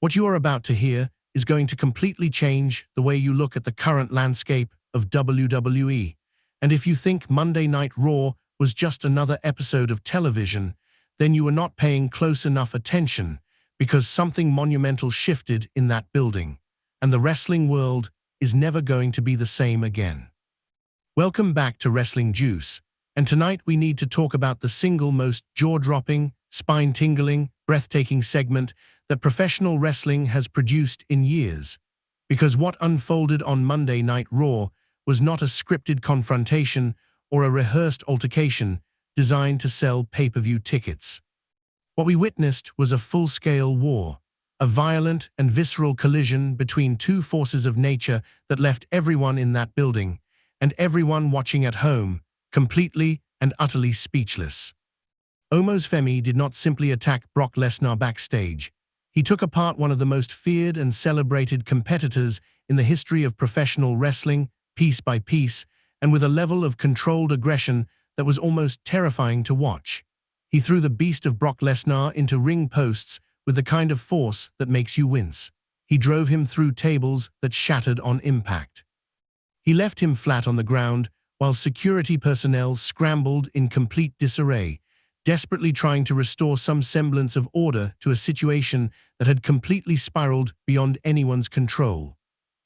What you are about to hear is going to completely change the way you look at the current landscape of WWE. And if you think Monday Night Raw was just another episode of television, then you were not paying close enough attention, because something monumental shifted in that building, and the wrestling world is never going to be the same again. Welcome back to Wrestling Juice, and tonight we need to talk about the single most jaw-dropping, spine-tingling, breathtaking segment that professional wrestling has produced in years. Because what unfolded on Monday Night Raw was not a scripted confrontation or a rehearsed altercation designed to sell pay-per-view tickets. What we witnessed was a full-scale war, a violent and visceral collision between two forces of nature that left everyone in that building, and everyone watching at home, completely and utterly speechless. Oba Femi did not simply attack Brock Lesnar backstage. He took apart one of the most feared and celebrated competitors in the history of professional wrestling, piece by piece, and with a level of controlled aggression that was almost terrifying to watch. He threw the beast of Brock Lesnar into ring posts with the kind of force that makes you wince. He drove him through tables that shattered on impact. He left him flat on the ground while security personnel scrambled in complete disarray, desperately trying to restore some semblance of order to a situation that had completely spiraled beyond anyone's control.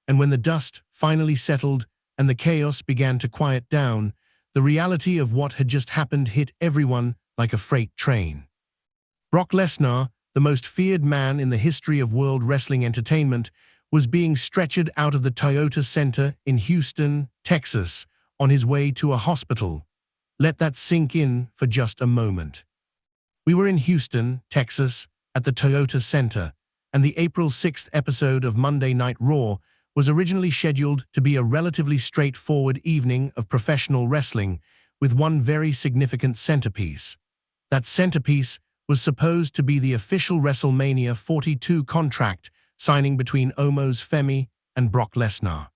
And when the dust finally settled and the chaos began to quiet down, the reality of what had just happened hit everyone like a freight train. Brock Lesnar, the most feared man in the history of world wrestling entertainment, was being stretchered out of the Toyota Center in Houston, Texas, on his way to a hospital. Let that sink in for just a moment. We were in Houston, Texas, at the Toyota Center, and the April 6th episode of Monday Night Raw was originally scheduled to be a relatively straightforward evening of professional wrestling with one very significant centerpiece. That centerpiece was supposed to be the official Wrestlemania 42 contract signing between Oba Femi and Brock Lesnar.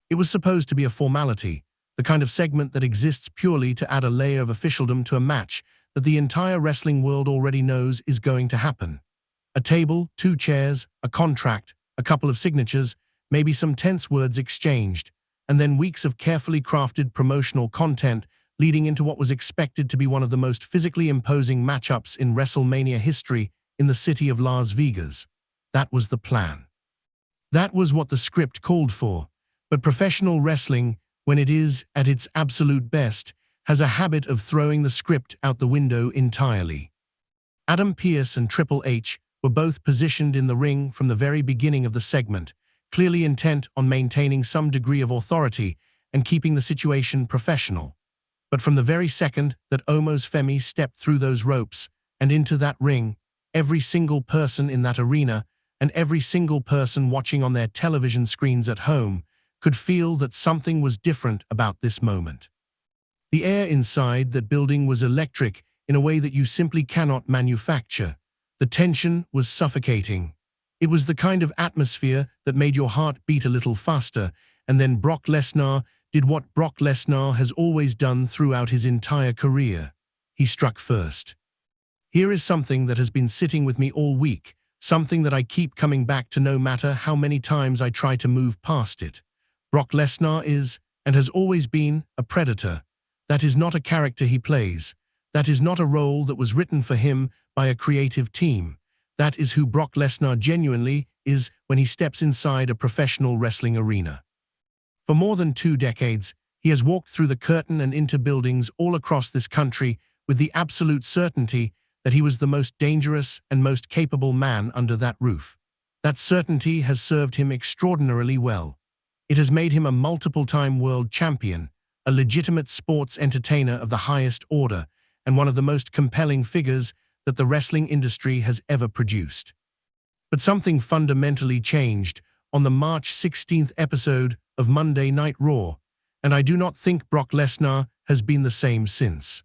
It was supposed to be a formality, the kind of segment that exists purely to add a layer of officialdom to a match that the entire wrestling world already knows is going to happen. A table, two chairs, a contract, a couple of signatures, maybe some tense words exchanged, and then weeks of carefully crafted promotional content leading into what was expected to be one of the most physically imposing matchups in WrestleMania history in the city of Las Vegas. That was the plan. That was what the script called for, but professional wrestling, when it is at its absolute best, has a habit of throwing the script out the window entirely. Adam Pearce and Triple H were both positioned in the ring from the very beginning of the segment, clearly intent on maintaining some degree of authority and keeping the situation professional. But from the very second that Oba Femi stepped through those ropes and into that ring, every single person in that arena and every single person watching on their television screens at home could feel that something was different about this moment. The air inside that building was electric in a way that you simply cannot manufacture. The tension was suffocating. It was the kind of atmosphere that made your heart beat a little faster, and then Brock Lesnar did what Brock Lesnar has always done throughout his entire career. He struck first. Here is something that has been sitting with me all week, something that I keep coming back to no matter how many times I try to move past it. Brock Lesnar is, and has always been, a predator. That is not a character he plays. That is not a role that was written for him by a creative team. That is who Brock Lesnar genuinely is when he steps inside a professional wrestling arena. For more than 2 decades, he has walked through the curtain and into buildings all across this country with the absolute certainty that he was the most dangerous and most capable man under that roof. That certainty has served him extraordinarily well. It has made him a multiple-time world champion, a legitimate sports entertainer of the highest order, and one of the most compelling figures that the wrestling industry has ever produced. But something fundamentally changed on the March 16th episode of Monday Night Raw, and I do not think Brock Lesnar has been the same since.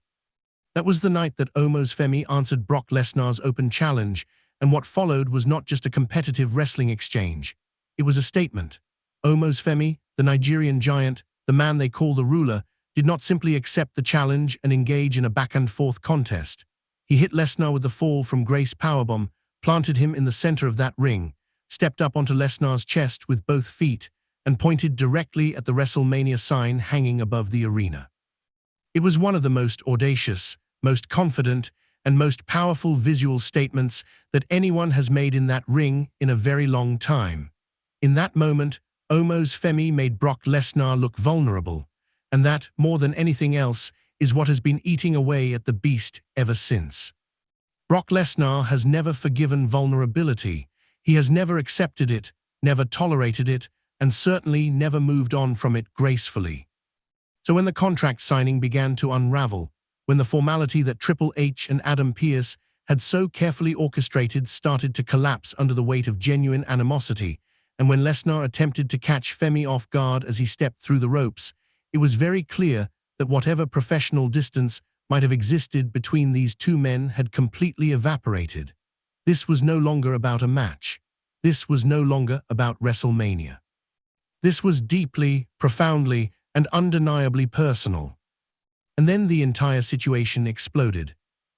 That was the night that Oba Femi answered Brock Lesnar's open challenge, and what followed was not just a competitive wrestling exchange. It was a statement. Oba Femi, the Nigerian giant, the man they call the ruler, did not simply accept the challenge and engage in a back-and-forth contest. He hit Lesnar with the fall from grace powerbomb, planted him in the center of that ring, stepped up onto Lesnar's chest with both feet, and pointed directly at the Wrestlemania sign hanging above the arena. It was one of the most audacious, most confident, and most powerful visual statements that anyone has made in that ring in a very long time. In that moment, Oba Femi made Brock Lesnar look vulnerable, and that, more than anything else, is what has been eating away at the beast ever since. Brock Lesnar has never forgiven vulnerability. He has never accepted it, never tolerated it, and certainly never moved on from it gracefully. So when the contract signing began to unravel, when the formality that Triple H and Adam Pearce had so carefully orchestrated started to collapse under the weight of genuine animosity, and when Lesnar attempted to catch Femi off guard as he stepped through the ropes, it was very clear that whatever professional distance might have existed between these two men had completely evaporated. This was no longer about a match. This was no longer about Wrestlemania. This was deeply, profoundly, and undeniably personal. And then the entire situation exploded.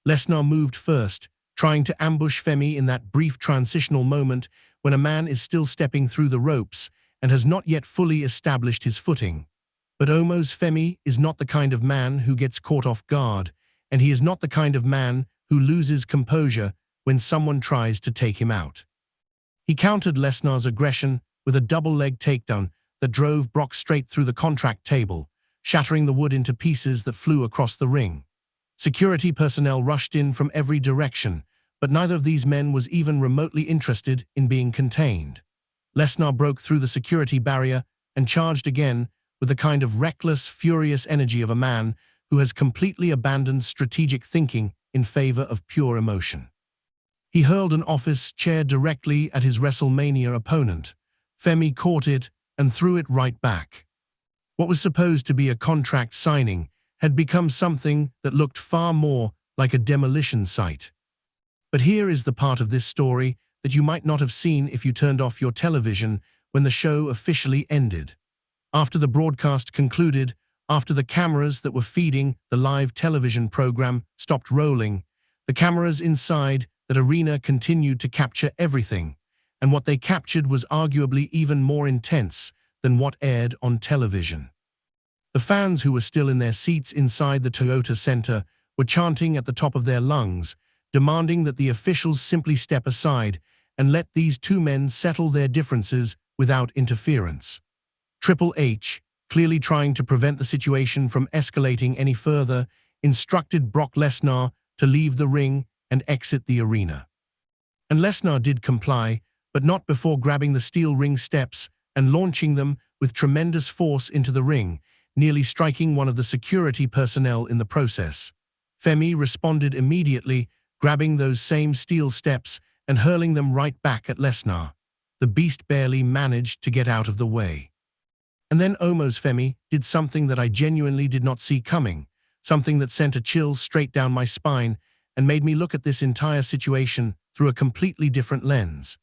Lesnar moved first, trying to ambush Femi in that brief transitional moment when a man is still stepping through the ropes and has not yet fully established his footing. But Oba Femi is not the kind of man who gets caught off guard, and he is not the kind of man who loses composure when someone tries to take him out. He countered Lesnar's aggression with a double-leg takedown that drove Brock straight through the contract table, shattering the wood into pieces that flew across the ring. Security personnel rushed in from every direction, but neither of these men was even remotely interested in being contained. Lesnar broke through the security barrier and charged again with the kind of reckless, furious energy of a man who has completely abandoned strategic thinking in favor of pure emotion. He hurled an office chair directly at his Wrestlemania opponent. Femi caught it and threw it right back. What was supposed to be a contract signing had become something that looked far more like a demolition site. But here is the part of this story that you might not have seen if you turned off your television when the show officially ended. After the broadcast concluded, after the cameras that were feeding the live television program stopped rolling, the cameras inside that arena continued to capture everything, and what they captured was arguably even more intense than what aired on television. The fans who were still in their seats inside the Toyota Center were chanting at the top of their lungs, demanding that the officials simply step aside and let these two men settle their differences without interference. Triple H, clearly trying to prevent the situation from escalating any further, instructed Brock Lesnar to leave the ring and exit the arena. And Lesnar did comply, but not before grabbing the steel ring steps and launching them with tremendous force into the ring, nearly striking one of the security personnel in the process. Femi responded immediately, grabbing those same steel steps and hurling them right back at Lesnar. The beast barely managed to get out of the way. And then Oba Femi did something that I genuinely did not see coming, something that sent a chill straight down my spine and made me look at this entire situation through a completely different lens.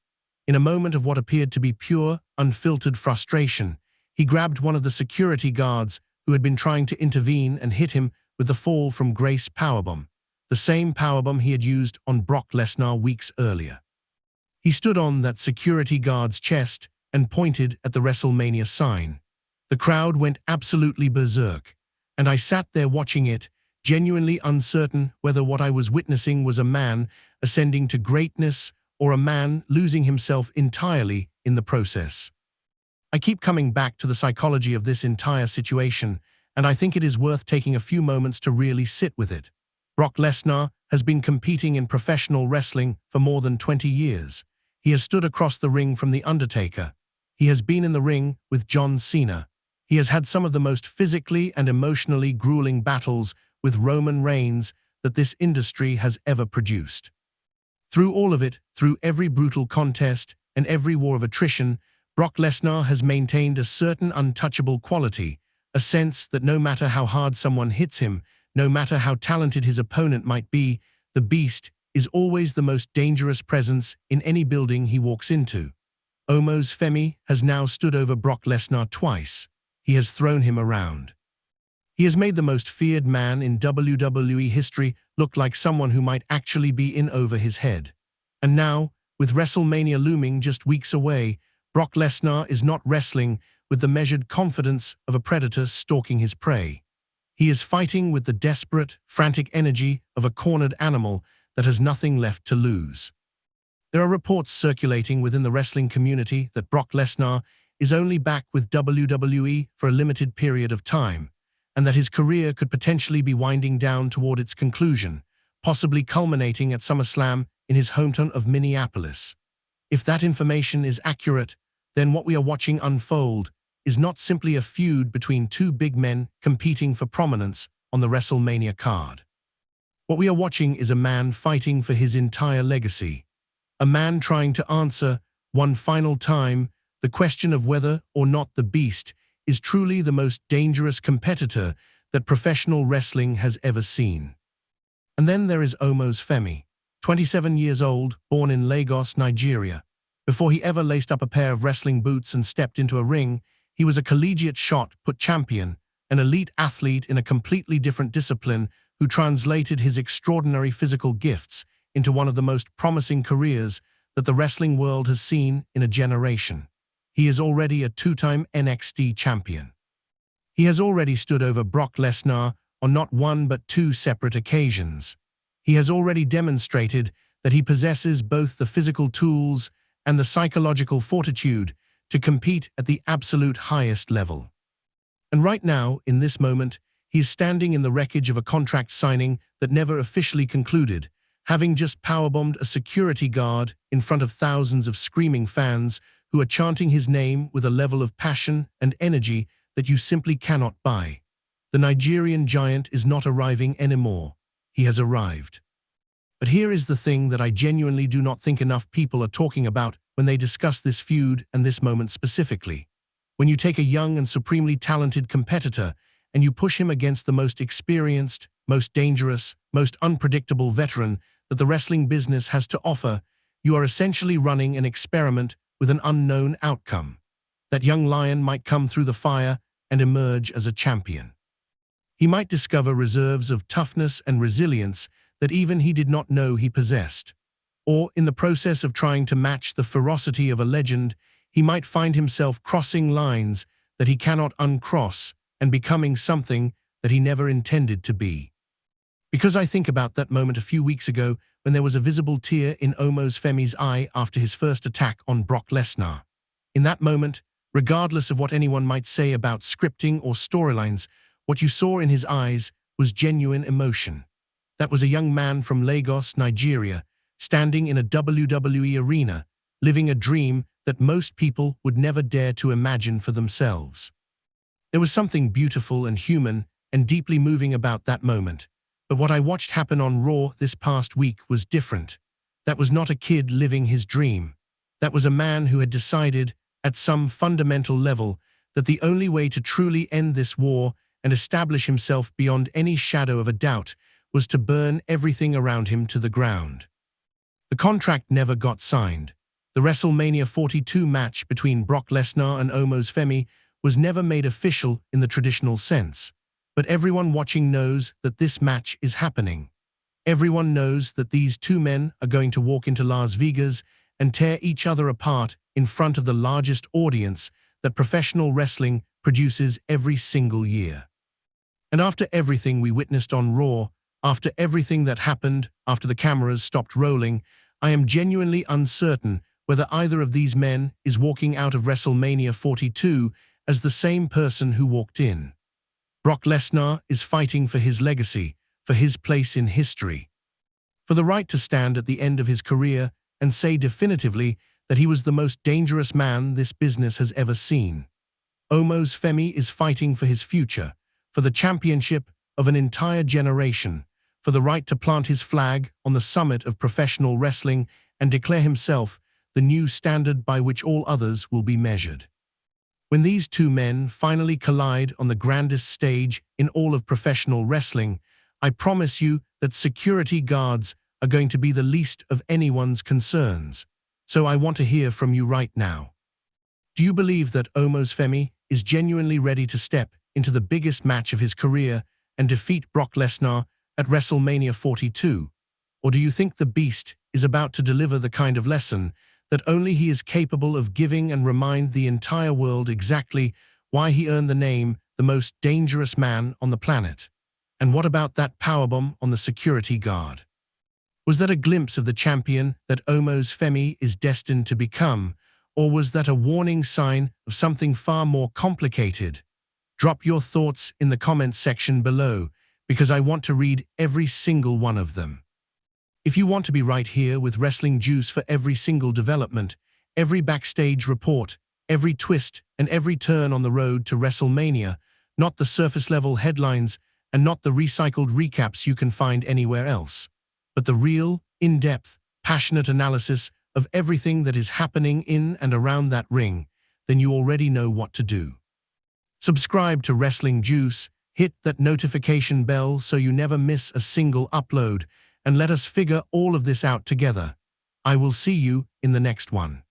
In a moment of what appeared to be pure, unfiltered frustration, he grabbed one of the security guards who had been trying to intervene and hit him with the fall from grace powerbomb, the same powerbomb he had used on Brock Lesnar weeks earlier. He stood on that security guard's chest and pointed at the Wrestlemania sign. The crowd went absolutely berserk, and I sat there watching it, genuinely uncertain whether what I was witnessing was a man ascending to greatness or a man losing himself entirely in the process. I keep coming back to the psychology of this entire situation, and I think it is worth taking a few moments to really sit with it. Brock Lesnar has been competing in professional wrestling for more than 20 years. He has stood across the ring from The Undertaker. He has been in the ring with John Cena. He has had some of the most physically and emotionally grueling battles with Roman Reigns that this industry has ever produced. Through all of it, through every brutal contest and every war of attrition, Brock Lesnar has maintained a certain untouchable quality, a sense that no matter how hard someone hits him, no matter how talented his opponent might be, the beast is always the most dangerous presence in any building he walks into. Oba Femi has now stood over Brock Lesnar twice. He has thrown him around. He has made the most feared man in WWE history look like someone who might actually be in over his head. And now, With WrestleMania looming just weeks away, Brock Lesnar is not wrestling with the measured confidence of a predator stalking his prey. He is fighting with the desperate, frantic energy of a cornered animal that has nothing left to lose. There are reports circulating within the wrestling community that Brock Lesnar is only back with WWE for a limited period of time, and that his career could potentially be winding down toward its conclusion, possibly culminating at SummerSlam in his hometown of Minneapolis. If that information is accurate, then what we are watching unfold is not simply a feud between two big men competing for prominence on the WrestleMania card. What we are watching is a man fighting for his entire legacy. A man trying to answer, one final time, the question of whether or not the Beast is truly the most dangerous competitor that professional wrestling has ever seen. And then there is Oba Femi, 27 years old, born in Lagos, Nigeria. Before he ever laced up a pair of wrestling boots and stepped into a ring, he was a collegiate shot-put champion, an elite athlete in a completely different discipline who translated his extraordinary physical gifts into one of the most promising careers that the wrestling world has seen in a generation. He is already a two-time NXT champion. He has already stood over Brock Lesnar on not one but two separate occasions. He has already demonstrated that he possesses both the physical tools and the psychological fortitude to compete at the absolute highest level. And right now, in this moment, he is standing in the wreckage of a contract signing that never officially concluded, having just powerbombed a security guard in front of thousands of screaming fans who are chanting his name with a level of passion and energy that you simply cannot buy. The Nigerian giant is not arriving anymore. He has arrived. But here is the thing that I genuinely do not think enough people are talking about when they discuss this feud and this moment specifically. When you take a young and supremely talented competitor and you push him against the most experienced, most dangerous, most unpredictable veteran that the wrestling business has to offer, you are essentially running an experiment with an unknown outcome. That young lion might come through the fire and emerge as a champion. He might discover reserves of toughness and resilience that even he did not know he possessed. Or, in the process of trying to match the ferocity of a legend, he might find himself crossing lines that he cannot uncross and becoming something that he never intended to be. Because I think about that moment a few weeks ago when there was a visible tear in Oba Femi's eye after his first attack on Brock Lesnar. In that moment, regardless of what anyone might say about scripting or storylines, what you saw in his eyes was genuine emotion. That was a young man from Lagos, Nigeria, standing in a WWE arena, living a dream that most people would never dare to imagine for themselves. There was something beautiful and human and deeply moving about that moment. But what I watched happen on Raw this past week was different. That was not a kid living his dream. That was a man who had decided, at some fundamental level, that the only way to truly end this war and establish himself beyond any shadow of a doubt was to burn everything around him to the ground. The contract never got signed. The WrestleMania 42 match between Brock Lesnar and Oba Femi was never made official in the traditional sense. But everyone watching knows that this match is happening. Everyone knows that these two men are going to walk into Las Vegas and tear each other apart in front of the largest audience that professional wrestling produces every single year. And after everything we witnessed on Raw, after everything that happened after the cameras stopped rolling, I am genuinely uncertain whether either of these men is walking out of WrestleMania 42 as the same person who walked in. Brock Lesnar is fighting for his legacy, for his place in history, for the right to stand at the end of his career and say definitively that he was the most dangerous man this business has ever seen. Oba Femi is fighting for his future, for the championship of an entire generation, for the right to plant his flag on the summit of professional wrestling and declare himself the new standard by which all others will be measured. When these two men finally collide on the grandest stage in all of professional wrestling, I promise you that security guards are going to be the least of anyone's concerns. So I want to hear from you right now. Do you believe that Oba Femi is genuinely ready to step into the biggest match of his career and defeat Brock Lesnar at WrestleMania 42? Or do you think the Beast is about to deliver the kind of lesson that only he is capable of giving and remind the entire world exactly why he earned the name the most dangerous man on the planet. And what about that powerbomb on the security guard? Was that a glimpse of the champion that Oba Femi is destined to become, or was that a warning sign of something far more complicated? Drop your thoughts in the comments section below, because I want to read every single one of them. If you want to be right here with Wrestling Juice for every single development, every backstage report, every twist and every turn on the road to Wrestlemania, not the surface-level headlines and not the recycled recaps you can find anywhere else, but the real, in-depth, passionate analysis of everything that is happening in and around that ring, then you already know what to do. Subscribe to Wrestling Juice, hit that notification bell so you never miss a single upload, and let us figure all of this out together. I will see you in the next one.